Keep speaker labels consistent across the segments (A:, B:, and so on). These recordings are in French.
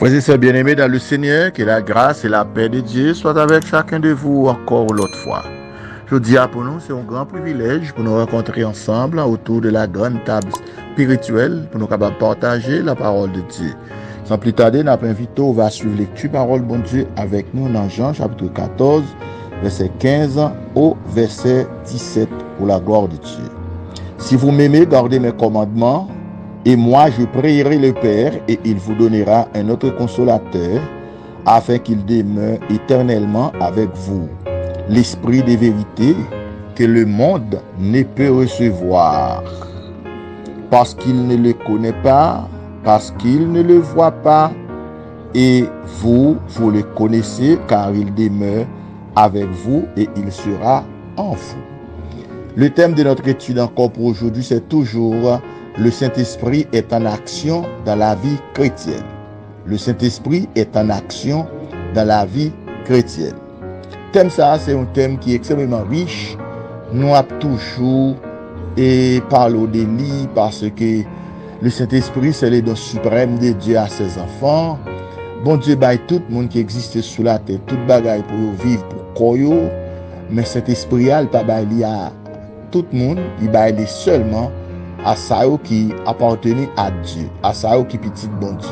A: Frères et sœurs bien-aimés dans le Seigneur, que la grâce et la paix de Dieu soient avec chacun de vous encore l'autre fois. Je dis pour nous, c'est un grand privilège pour nous rencontrer ensemble autour de la grande table spirituelle pour nous capables de partager la parole de Dieu. Sans plus tarder, nous invitons, on va suivre lecture parole bon Dieu avec nous dans Jean chapitre 14, verset 15 au verset 17 pour la gloire de Dieu. Si vous m'aimez, gardez mes commandements. Et moi, je prierai le Père, et il vous donnera un autre consolateur, afin qu'il demeure éternellement avec vous. L'esprit de vérité que le monde ne peut recevoir, parce qu'il ne le connaît pas, parce qu'il ne le voit pas, et vous le connaissez, car il demeure avec vous, et il sera en vous. Le thème de notre étude encore pour aujourd'hui, c'est toujours le Saint-Esprit est en action dans la vie chrétienne. Le Saint-Esprit est en action dans la vie chrétienne. Thème ça, c'est un thème qui est extrêmement riche. Nous avons toujours parlé de lui parce que le Saint-Esprit, c'est le don suprême de Dieu à ses enfants. Bon Dieu baille tout le monde qui existe sous la terre, tout bagaille pour vivre, pour koyo. Mais cet esprit, il pas baille à tout le monde, il baille seulement à ça qui appartenait à Dieu, à ça qui petit bon Dieu.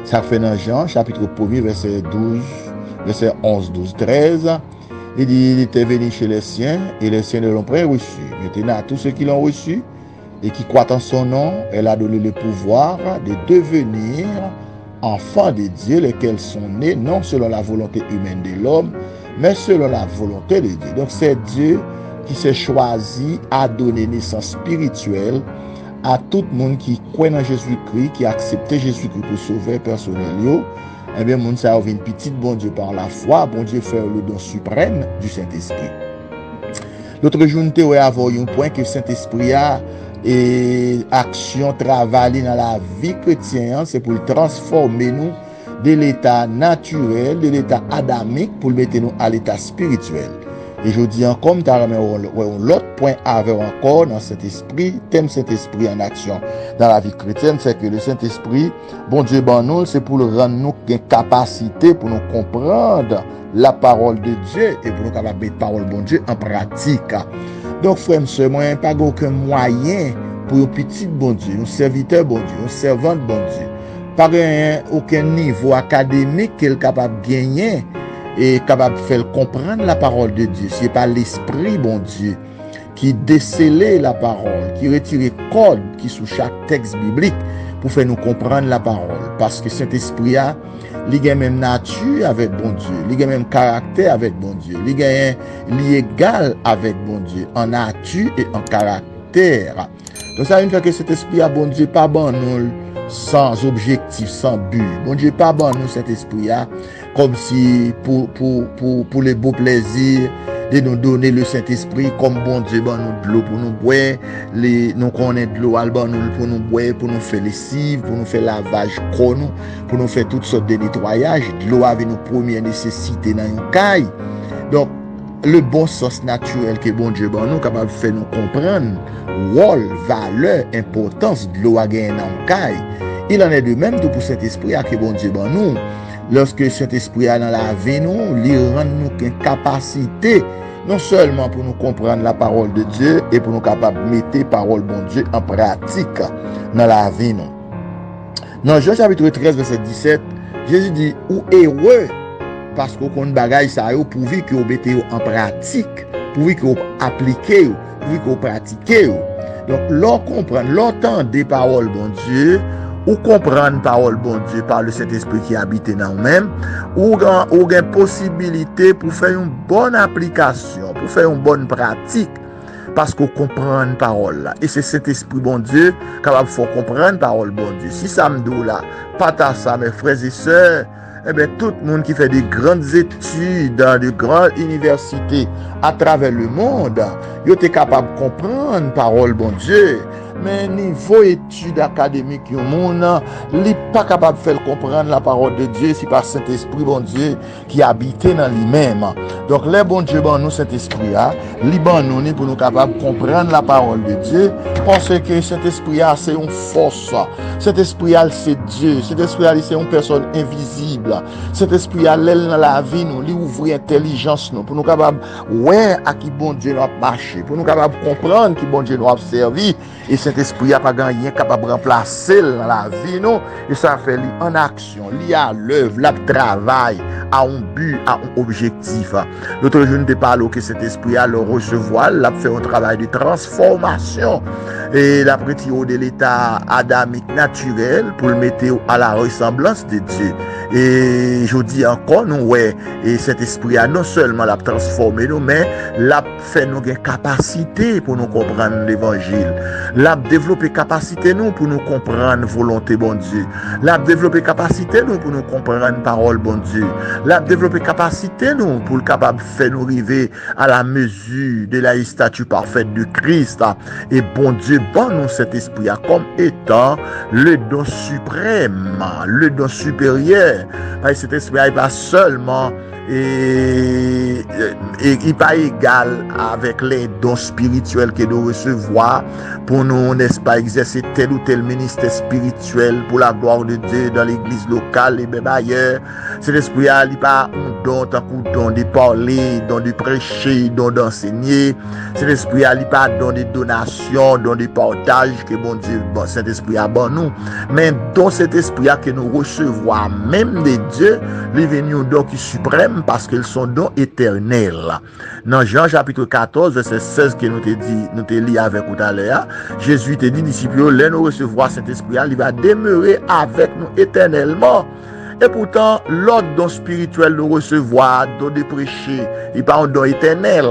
A: Ça fait dans Jean, chapitre 1er, verset 12, verset 11, 12, 13. Il dit, il était venu chez les siens, et les siens ne l'ont pas reçu. Maintenant, à tous ceux qui l'ont reçu, et qui croient en son nom, elle a donné le pouvoir de devenir enfants de Dieu, lesquels sont nés, non selon la volonté humaine de l'homme, mais selon la volonté de Dieu. Donc c'est Dieu qui s'est choisi à donner naissance spirituelle à tout le monde qui croit en Jésus-Christ, qui a accepté Jésus-Christ pour sauver personnel. Eh bien, monde ça une petite bon Dieu par la foi, bon Dieu fait le don suprême du Saint-Esprit. L'autre jour, nous avons un point que le Saint-Esprit a et action, travail dans la vie chrétienne, c'est pour transformer nous de l'état naturel, de l'état adamique, pour le mettre nous à l'état spirituel. Et je dis encore, l'autre point avec encore dans cet esprit, thème Saint-Esprit en action dans la vie chrétienne, c'est que le Saint-Esprit, bon Dieu, ben nous, c'est pour le rendre nous une capacité pour nous comprendre la parole de Dieu et pour nous capables de mettre la parole de bon Dieu en pratique. Donc, frère, moi, pas aucun moyen pour un petit bon Dieu, un serviteur bon Dieu, un servant bon Dieu, pas aucun niveau académique qu'il est capable de gagner et capable de faire comprendre la parole de Dieu. Ce n'est pas l'esprit, bon Dieu, qui décèle la parole, qui retire les codes qui sous chaque texte biblique pour faire nous comprendre la parole. Parce que cet esprit a la même nature avec bon Dieu, il a même caractère avec bon Dieu, il est égal avec bon Dieu, en nature et en caractère. Donc ça veut dire que cet esprit a bon Dieu pas bon nous sans objectif, sans but. Bon Dieu pas bon nous cet esprit là comme si pour les beaux plaisirs de nous donner le Saint-Esprit comme bon Dieu bon nous de l'eau pour nous boire, nous connaît de l'eau pour nous boire, pour nous faire lessive, pour nous faire lavage corps, pour nous faire toutes sortes de nettoyage. De l'eau avec nos premières nécessités dans une caille. Donc le bon sens naturel que bon Dieu bon nous capable de faire nous comprendre rôle, valeur, importance de l'eau à gagner dans une caille. Il en est de même tout pour cet esprit à que bon Dieu bon nous. Lorsque cet esprit a dans la vie nous, il rend nous une capacité non seulement pour nous comprendre la parole de Dieu et pour nous capables de mettre la parole de bon Dieu en pratique dans la vie nous. Dans Jean chapitre 13 verset 17, Jésus dit ou heureux parce qu'on connaît bagaille ça pourvu que vous mettez en pratique, pourvu que vous appliquez, pourvu que vous pratiquez. Donc l'on comprend, l'entend des paroles bon Dieu, ou comprendre parole bon Dieu par le Saint-Esprit qui habite dans nous-mêmes, ou une possibilité pour faire une bonne application, pour faire une bonne pratique, parce qu'on comprend la parole là. Et c'est cet esprit bon Dieu capable de faire comprendre la parole bon Dieu. Si ça me dit là, pas ça, mes frères et sœurs, eh bien, tout le monde qui fait des grandes études dans de grandes universités à travers le monde, il est capable de comprendre la parole bon Dieu. mais niveau études académiques, yon moun, li pas capable de faire comprendre la parole de Dieu si pas Saint-Esprit, bon Dieu, qui habite dans lui-même. Donc, les bon Dieu, bon nous, Saint-Esprit, li bon nous, pour nous capables de comprendre la parole de Dieu, parce que Saint-Esprit, c'est une force. Saint-Esprit, c'est Dieu. Saint-Esprit, c'est une personne invisible. Saint-Esprit, l'aile dans la vie, nous, lui ouvre l'intelligence, nous, pour nous capables, ouais, à qui bon Dieu nous a marché, pour nous capables de comprendre qui bon Dieu nous a servi. Et Saint-Esprit n'a pas gagné capable de remplacer dans la vie, nous. Et ça fait lui en action, lui à l'œuvre, là travail, à un but, à un objectif. L'autre jour, nous parlé que cet esprit a le recevoir, l'a fait un travail de transformation et l'a pris de l'état adamique naturel pour le mettre à la ressemblance de Dieu. Et je dis encore, nous, ouais, et cet esprit a non seulement l'a transformé nous, mais l'a fait nous une capacité pour nous comprendre l'évangile. L'a développé capacité nous pour nous comprendre volonté bon Dieu. L'a développé capacité nous pour nous comprendre parole bon Dieu. L'a développé capacité nous pour le capable faire nous arriver à la mesure de la statue parfaite de Christ. Et bon Dieu, bon nous cet esprit comme étant le don suprême, le don supérieur. Cet esprit n'est pas seulement et il n'est pas égal avec les dons spirituels que nous recevons pour nous, n'est-ce pas, exercer tel ou tel ministère spirituel pour la gloire de Dieu dans l'église locale et même ailleurs. Cet esprit n'est pas un don, tant qu'un don de parler, don de prêcher, don d'enseigner. Cet esprit n'est pas don de donation, don de partage que bon Dieu, bon, cet esprit a bon nous. Mais dans cet esprit que nous recevons même de Dieu, il est venu un don qui est suprême parce qu'ils sont dons éternels. Dans Jean chapitre 14, verset 16 que nous te lit avec tout à l'heure, Jésus te dit, disciples, là nous recevoir cet esprit, il va demeurer avec nous éternellement. Et pourtant, l'autre don spirituel de recevoir, don de prêcher, il pas un don éternel,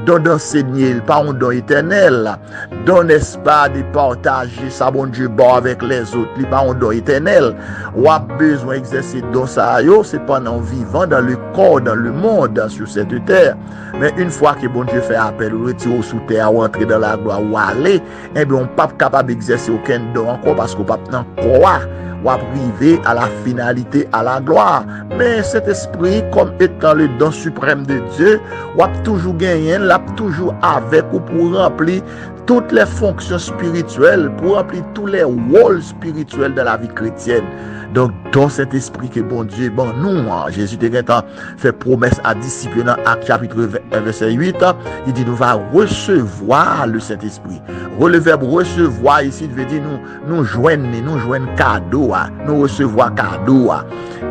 A: don d'enseigner, il pas un don éternel, don n'est-ce pas de partager sa bon Dieu bon avec les autres, il pas un don éternel. Ou a besoin d'exercer don ça, c'est pendant vivant dans le corps, dans le monde, sur cette terre. Mais une fois que bon Dieu fait appel, ou retire sous terre, ou entrer dans la gloire, ou aller, eh bien, on n'est pas capable d'exercer aucun don encore parce qu'on ne peut pas croire. Ou arriver à la finalité, à la gloire. Mais cet esprit, comme étant le don suprême de Dieu, ou a toujours gagné, l'a toujours avec ou pour remplir toutes les fonctions spirituelles, pour remplir tous les rôles spirituels de la vie chrétienne. Donc, dans cet esprit que bon Dieu, bon, nous, Jésus a fait promesse à disciples dans Actes chapitre 1, verset 8, il dit, nous va recevoir le Saint-Esprit. Le verbe recevoir ici, il veut dire, nous joignons cadeau, nous recevons cadeau.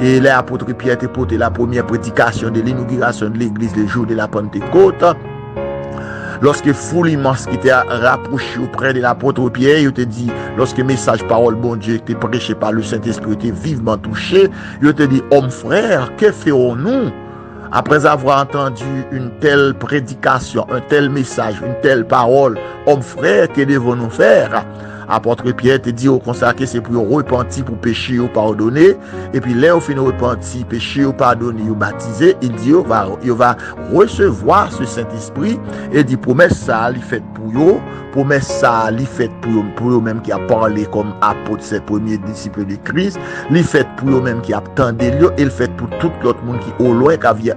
A: Et l'apôtre Pierre a porté la première prédication de l'inauguration de l'église le jour de la Pentecôte. Lorsque foule immense qui était rapproché auprès de l'apôtre Pierre, il te dit, lorsque message parole bon Dieu était prêché par le Saint-Esprit était vivement touché, il te dit, homme frère, que ferons-nous? Après avoir entendu une telle prédication, un tel message, une telle parole, homme frère, que devons-nous faire? Apôtre Pierre te dit au consacré, c'est pour repentir, pour pécher ou pardonner. Et puis là, au final, repentir, pécher ou pardonner ou baptiser, il dit, il va recevoir ce Saint-Esprit. Et dit, promesse ça, il fait pour eux. Promesse ça, il fait pour eux-mêmes qui a parlé comme apôtre, ses premiers disciples de Christ. Il fait pour eux-mêmes qui a attendu lieu. Et il fait pour tout l'autre monde qui au loin,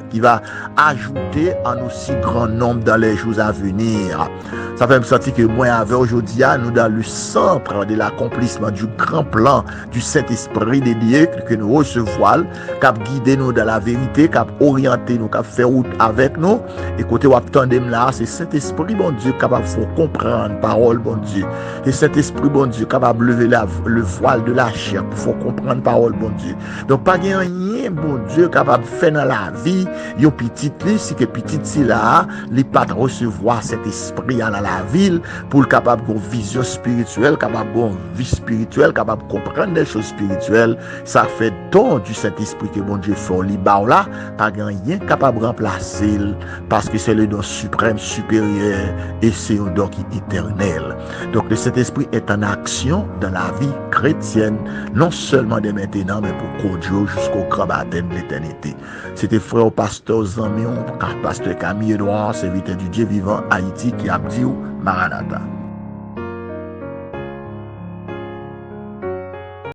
A: qui va ajouter un aussi grand nombre dans les jours à venir. Ça fait me sentir que moi, avec aujourd'hui, nous dans le centre de l'accomplissement du grand plan du Saint-Esprit de Dieu que nous recevons, qui a guidé nous dans la vérité, qui a orienté nous, qui a fait route avec nous. Et côté où attendons là, c'est Saint-Esprit, bon Dieu, capable de comprendre parole, bon Dieu. Et Saint-Esprit, bon Dieu, capable de lever le voile de la chair pour comprendre parole, bon Dieu. Donc, pas rien, bon Dieu, capable de faire dans la vie, yon petit li, si que petit si là, li pas recevoir cet esprit dans la ville, pour le capable de vision spirituelle, capable de vie spirituelle, capable de comprendre des choses spirituelles. Ça fait don du Saint-Esprit que bon Dieu fait li ba là, pas rien capable de remplacer, parce que c'est le don suprême, supérieur, et c'est un don qui est éternel. Donc le Saint-Esprit est en action dans la vie chrétienne, non seulement de maintenant, mais pour conduire jusqu'au grand baptême de l'éternité. C'était frère pasteur Zamion, pasteur Camille Edouard, serviteur du Dieu vivant Haïti, qui a dit Maranatha.